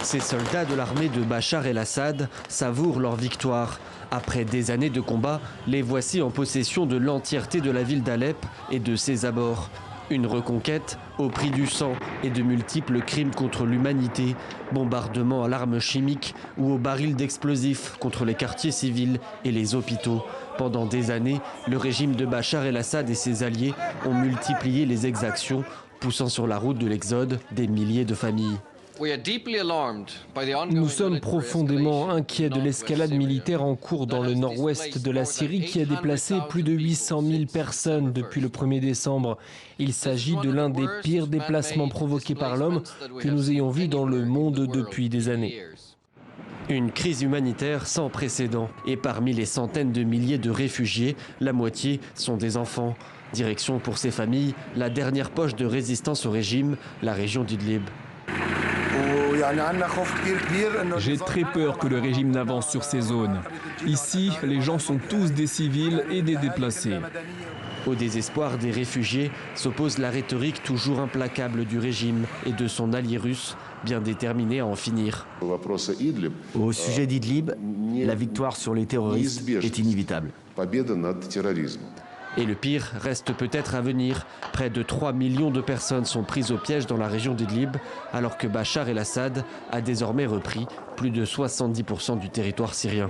Ces soldats de l'armée de Bachar el-Assad savourent leur victoire. Après des années de combat, les voici en possession de l'entièreté de la ville d'Alep et de ses abords. Une reconquête au prix du sang et de multiples crimes contre l'humanité, bombardements à l'arme chimique ou aux barils d'explosifs contre les quartiers civils et les hôpitaux. Pendant des années, le régime de Bachar el-Assad et ses alliés ont multiplié les exactions, poussant sur la route de l'exode des milliers de familles. Nous sommes profondément inquiets de l'escalade militaire en cours dans le nord-ouest de la Syrie qui a déplacé plus de 800 000 personnes depuis le 1er décembre. Il s'agit de l'un des pires déplacements provoqués par l'homme que nous ayons vu dans le monde depuis des années. Une crise humanitaire sans précédent. Et parmi les centaines de milliers de réfugiés, la moitié sont des enfants. Direction pour ces familles, la dernière poche de résistance au régime, la région d'Idlib. J'ai très peur que le régime n'avance sur ces zones. Ici, les gens sont tous des civils et des déplacés. Au désespoir des réfugiés s'oppose la rhétorique toujours implacable du régime et de son allié russe, bien déterminé à en finir. Au sujet d'Idlib, la victoire sur les terroristes est inévitable. Et le pire reste peut-être à venir. Près de 3 millions de personnes sont prises au piège dans la région d'Idlib, alors que Bachar el-Assad a désormais repris plus de 70% du territoire syrien.